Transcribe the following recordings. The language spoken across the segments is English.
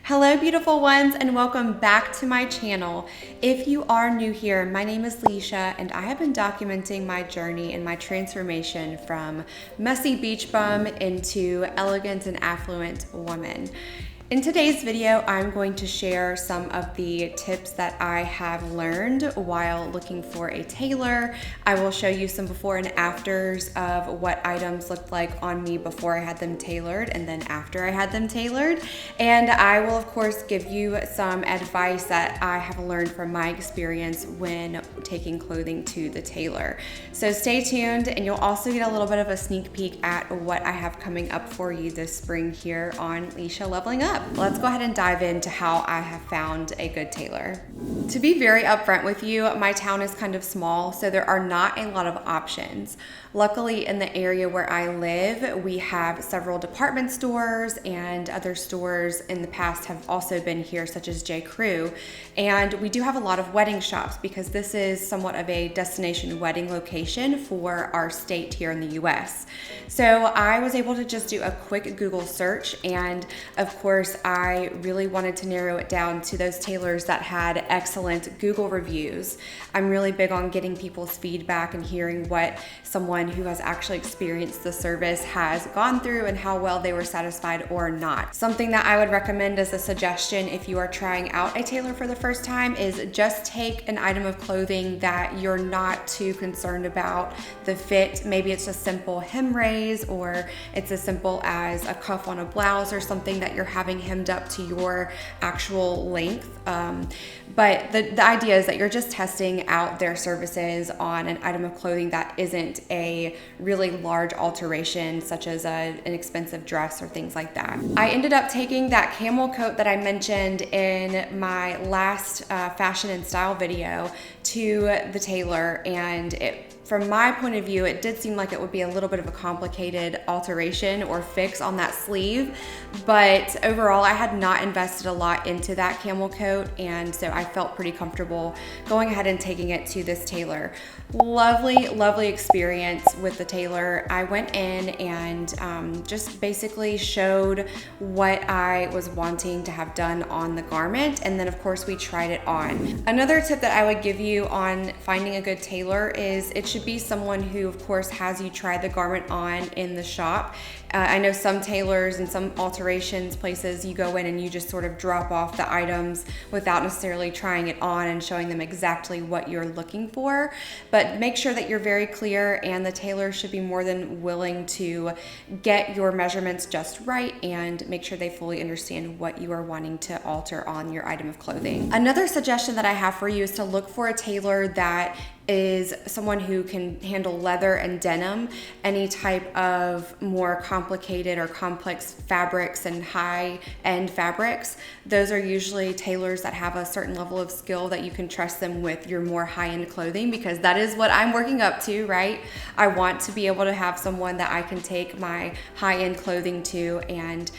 Hello beautiful ones and welcome back to my channel. If you are new here, my name is Leisha and I have been documenting my journey and my transformation from messy beach bum into elegant and affluent woman. In today's video, I'm going to share some of the tips that I have learned while looking for a tailor. I will show you some before and afters of what items looked like on me before I had them tailored and then after I had them tailored. And I will of course give you some advice that I have learned from my experience when taking clothing to the tailor. So stay tuned and you'll also get a little bit of a sneak peek at what I have coming up for you this spring here on Leisha Leveling Up. Let's go ahead and dive into how I have found a good tailor. To be very upfront with you, my town is kind of small, so there are not a lot of options. Luckily, in the area where I live, we have several department stores, and other stores in the past have also been here, such as J. Crew. And we do have a lot of wedding shops because this is somewhat of a destination wedding location for our state here in the US. So I was able to just do a quick Google search, and of course, I really wanted to narrow it down to those tailors that had excellent Google reviews. I'm really big on getting people's feedback and hearing what someone who has actually experienced the service has gone through and how well they were satisfied or not. Something that I would recommend as a suggestion if you are trying out a tailor for the first time is just take an item of clothing that you're not too concerned about the fit. Maybe it's a simple hem raise, or it's as simple as a cuff on a blouse or something that you're having hemmed up to your actual length. But the idea is that you're just testing out their services on an item of clothing that isn't a really large alteration, such as an expensive dress or things like that. I ended up taking that camel coat that I mentioned in my last fashion and style video to the tailor, and from my point of view, it did seem like it would be a little bit of a complicated alteration or fix on that sleeve, but overall I had not invested a lot into that camel coat, and so I felt pretty comfortable going ahead and taking it to this tailor. Lovely experience with the tailor. I went in and just basically showed what I was wanting to have done on the garment, and then of course we tried it on. Another tip that I would give you on finding a good tailor is it should be someone who of course has you try the garment on in the shop. I know some tailors and some alterations places you go in and you just sort of drop off the items without necessarily trying it on and showing them exactly what you're looking for. But make sure that you're very clear, and the tailor should be more than willing to get your measurements just right and make sure they fully understand what you are wanting to alter on your item of clothing. Another suggestion that I have for you is to look for a tailor that is someone who can handle leather and denim, any type of more complicated or complex fabrics and high-end fabrics. Those are usually tailors that have a certain level of skill that you can trust them with your more high-end clothing, because that is what I'm working up to, right? I want to be able to have someone that I can take my high-end clothing to and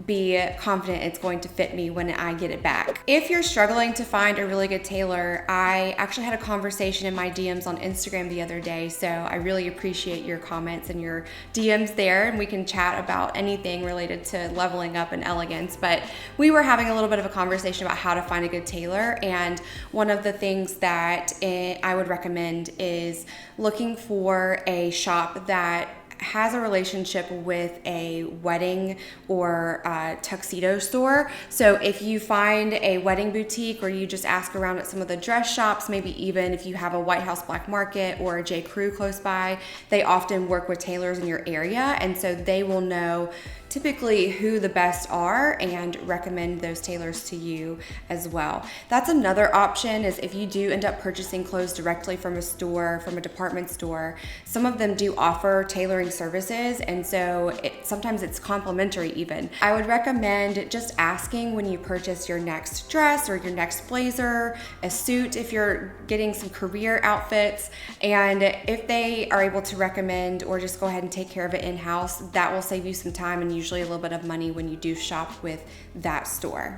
be confident it's going to fit me when I get it back. If you're struggling to find a really good tailor, I actually had a conversation in my DMs on Instagram the other day, so I really appreciate your comments and your DMs there, and we can chat about anything related to leveling up and elegance. But we were having a little bit of a conversation about how to find a good tailor, and one of the things that I would recommend is looking for a shop that has a relationship with a wedding or tuxedo store. So if you find a wedding boutique, or you just ask around at some of the dress shops, maybe even if you have a White House Black Market or a J. Crew close by, they often work with tailors in your area, and so they will know typically who the best are and recommend those tailors to you as well. That's another option, is if you do end up purchasing clothes directly from a store, from a department store, some of them do offer tailoring services, and so sometimes it's complimentary even. I would recommend just asking when you purchase your next dress or your next blazer, a suit if you're getting some career outfits, and if they are able to recommend or just go ahead and take care of it in-house, that will save you some time and usually a little bit of money when you do shop with that store.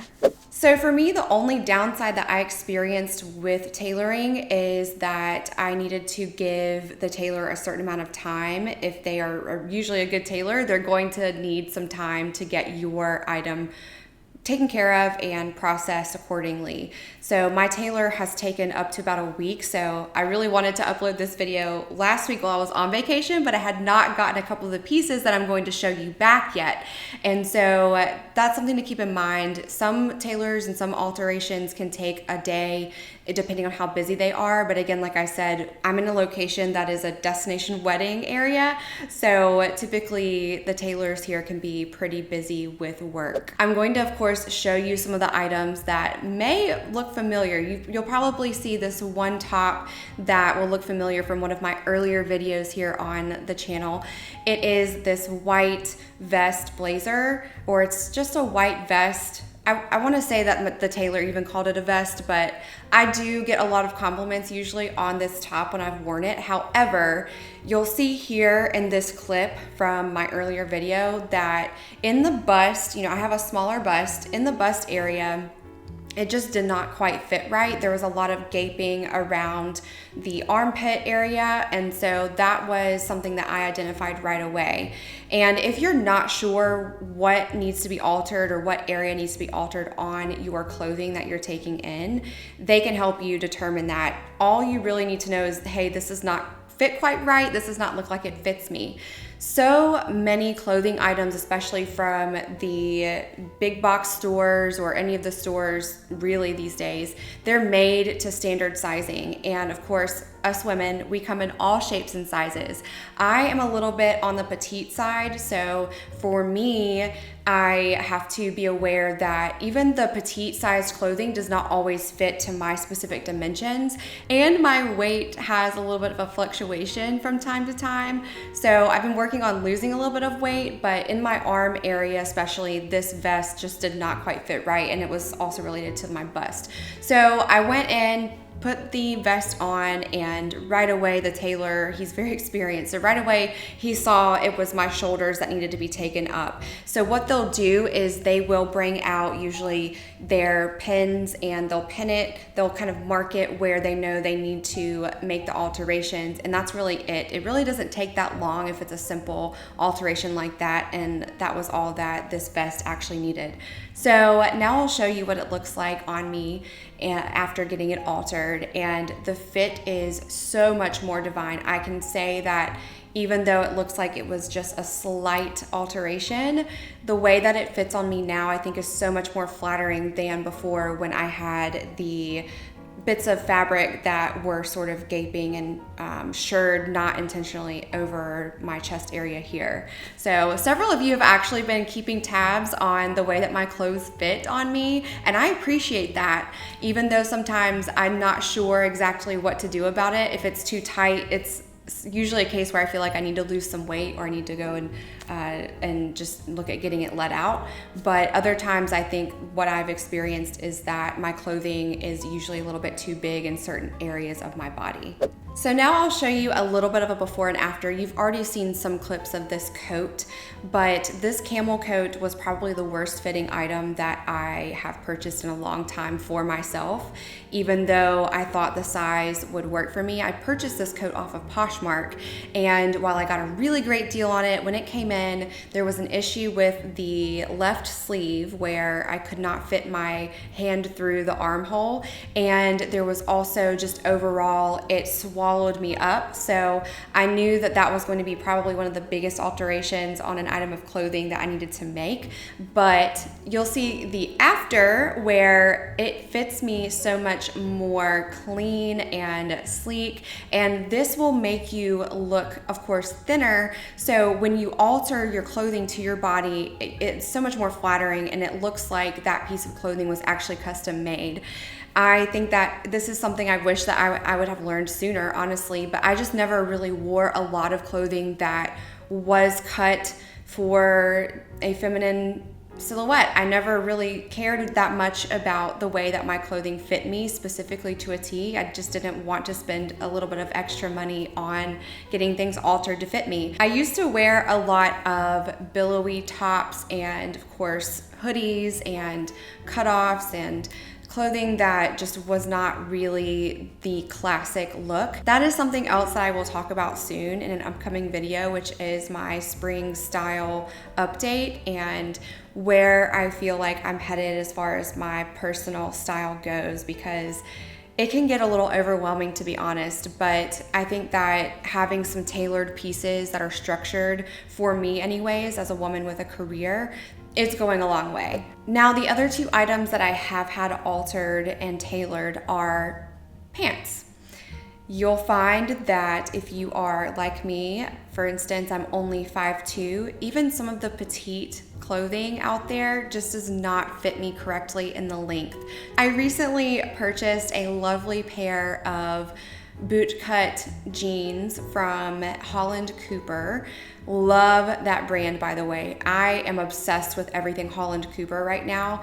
So for me, the only downside that I experienced with tailoring is that I needed to give the tailor a certain amount of time. If they are usually a good tailor, they're going to need some time to get your item taken care of and processed accordingly. So my tailor has taken up to about a week. So I really wanted to upload this video last week while I was on vacation, but I had not gotten a couple of the pieces that I'm going to show you back yet. And so that's something to keep in mind. Some tailors and some alterations can take a day depending on how busy they are. But again, like I said, I'm in a location that is a destination wedding area. So typically the tailors here can be pretty busy with work. I'm going to, of course, show you some of the items that may look familiar. You'll probably see this one top that will look familiar from one of my earlier videos here on the channel. It is this white vest blazer, or it's just a white vest. I want to say that the tailor even called it a vest, but I do get a lot of compliments usually on this top when I've worn it. However, you'll see here in this clip from my earlier video that in the bust, I have a smaller bust. In the bust area, it just did not quite fit right. There was a lot of gaping around the armpit area, and so that was something that I identified right away. And if you're not sure what needs to be altered or what area needs to be altered on your clothing that you're taking in, they can help you determine that. All you really need to know is, hey, this does not fit quite right. This does not look like it fits me. So many clothing items, especially from the big box stores or any of the stores really these days, they're made to standard sizing. And of course, us women, we come in all shapes and sizes. I am a little bit on the petite side, so for me, I have to be aware that even the petite sized clothing does not always fit to my specific dimensions, and my weight has a little bit of a fluctuation from time to time. So I've been working on losing a little bit of weight, but in my arm area especially, this vest just did not quite fit right, and it was also related to my bust. So I went in, put the vest on, and right away the tailor, he's very experienced, so right away he saw it was my shoulders that needed to be taken up. So what they'll do is they will bring out usually their pins, and they'll pin it, they'll kind of mark it where they know they need to make the alterations, and that's really it. It really doesn't take that long if it's a simple alteration like that, and that was all that this vest actually needed. So now I'll show you what it looks like on me after getting it altered, and the fit is so much more divine. I can say that even though it looks like it was just a slight alteration, the way that it fits on me now I think is so much more flattering than before when I had the bits of fabric that were sort of gaping and shirred not intentionally over my chest area here. So several of you have actually been keeping tabs on the way that my clothes fit on me, and I appreciate that, even though sometimes I'm not sure exactly what to do about it. If it's too tight, it's usually a case where I feel like I need to lose some weight, or I need to go and just look at getting it let out. But other times I think what I've experienced is that my clothing is usually a little bit too big in certain areas of my body. So now I'll show you a little bit of a before and after. You've already seen some clips of this coat, but this camel coat was probably the worst fitting item that I have purchased in a long time for myself. Even though I thought the size would work for me, I purchased this coat off of Poshmark, and while I got a really great deal on it, when it came in, there was an issue with the left sleeve where I could not fit my hand through the armhole, and there was also just overall, it swallowed me up. So I knew that that was going to be probably one of the biggest alterations on an item of clothing that I needed to make. But you'll see the after, where it fits me so much more clean and sleek, and this will make you look, of course, thinner. So when you alter your clothing to your body, it's so much more flattering, and it looks like that piece of clothing was actually custom made. I think that this is something I wish that I would have learned sooner, honestly, but I just never really wore a lot of clothing that was cut for a feminine silhouette. I never really cared that much about the way that my clothing fit me specifically to a T. I just didn't want to spend a little bit of extra money on getting things altered to fit me. I used to wear a lot of billowy tops and, of course, hoodies and cutoffs and clothing that just was not really the classic look. That is something else that I will talk about soon in an upcoming video, which is my spring style update. And where I feel like I'm headed as far as my personal style goes, because it can get a little overwhelming, to be honest, but I think that having some tailored pieces that are structured, for me anyways, as a woman with a career, it's going a long way. Now, the other two items that I have had altered and tailored are pants. You'll find that if you are like me, for instance, I'm only 5'2", even some of the petite clothing out there just does not fit me correctly in the length. I recently purchased a lovely pair of bootcut jeans from Holland Cooper. Love that brand, by the way. I am obsessed with everything Holland Cooper right now.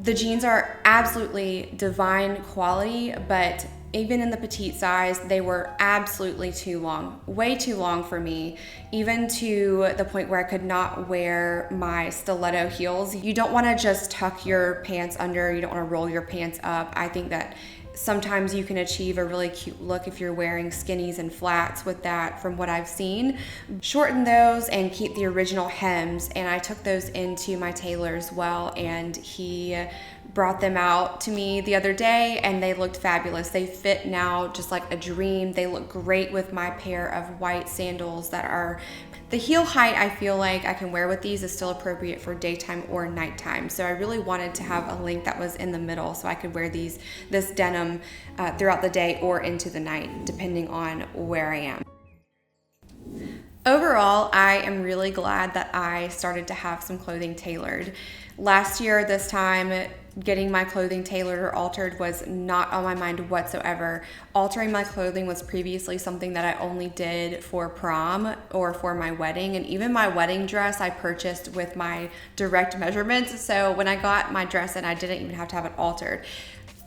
The jeans are absolutely divine quality, but even in the petite size, they were absolutely too long, way too long for me, even to the point where I could not wear my stiletto heels. You don't wanna just tuck your pants under, you don't wanna roll your pants up. I think that sometimes you can achieve a really cute look if you're wearing skinnies and flats with that, from what I've seen. Shorten those and keep the original hems, and I took those into my tailor as well, and he brought them out to me the other day and they looked fabulous. They fit now just like a dream. They look great with my pair of white sandals that are, the heel height I feel like I can wear with these is still appropriate for daytime or nighttime. So I really wanted to have a length that was in the middle so I could wear this denim throughout the day or into the night, depending on where I am. Overall, I am really glad that I started to have some clothing tailored. Last year, this time, getting my clothing tailored or altered was not on my mind whatsoever. Altering my clothing was previously something that I only did for prom or for my wedding, and even my wedding dress I purchased with my direct measurements. So when I got my dress in, I didn't even have to have it altered.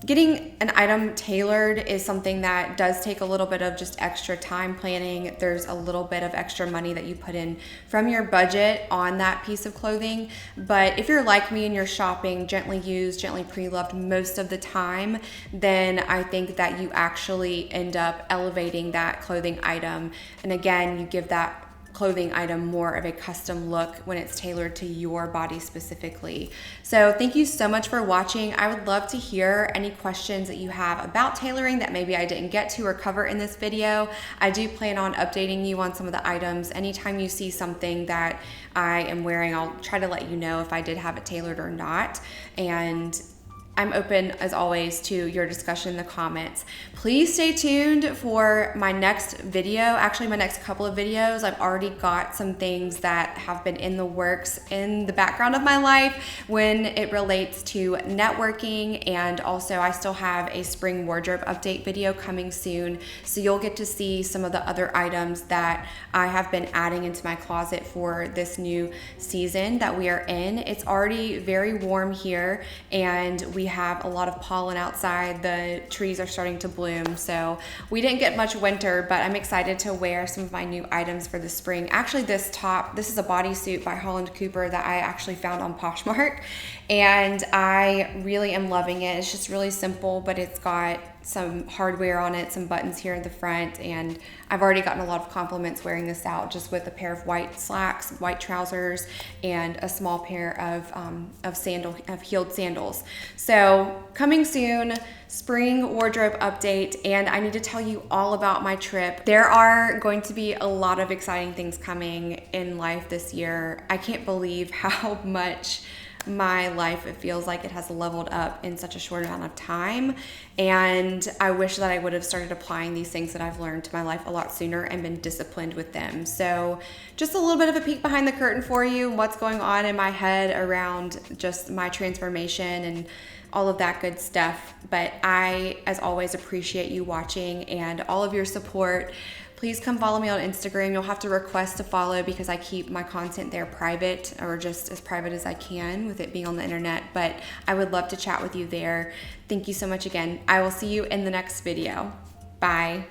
Getting an item tailored is something that does take a little bit of just extra time planning. There's a little bit of extra money that you put in from your budget on that piece of clothing. But if you're like me and you're shopping gently used, gently pre-loved most of the time, then I think that you actually end up elevating that clothing item. And again, you give that clothing item more of a custom look when it's tailored to your body specifically. So thank you so much for watching. I would love to hear any questions that you have about tailoring that maybe I didn't get to or cover in this video. I do plan on updating you on some of the items. Anytime you see something that I am wearing, I'll try to let you know if I did have it tailored or not. And I'm open, as always, to your discussion in the comments. Please stay tuned for my next video, actually my next couple of videos. I've already got some things that have been in the works in the background of my life when it relates to networking, and also I still have a spring wardrobe update video coming soon, so you'll get to see some of the other items that I have been adding into my closet for this new season that we are in. It's already very warm here, and we have a lot of pollen outside. The trees are starting to bloom, so we didn't get much winter, but I'm excited to wear some of my new items for the spring. Actually, this top, this is a bodysuit by Holland Cooper that I actually found on Poshmark, and I really am loving it. It's just really simple, but it's got some hardware on it, some buttons here in the front, and I've already gotten a lot of compliments wearing this out just with a pair of white slacks, white trousers, and a small pair of heeled sandals. So coming soon, spring wardrobe update, and I need to tell you all about my trip. There are going to be a lot of exciting things coming in life this year. I can't believe how much my life, it feels like it has leveled up in such a short amount of time, and I wish that I would have started applying these things that I've learned to my life a lot sooner and been disciplined with them. So just a little bit of a peek behind the curtain for you, what's going on in my head around just my transformation and all of that good stuff. But I, as always, appreciate you watching and all of your support. Please come follow me on Instagram. You'll have to request to follow because I keep my content there private, or just as private as I can with it being on the internet, but I would love to chat with you there. Thank you so much again. I will see you in the next video. Bye.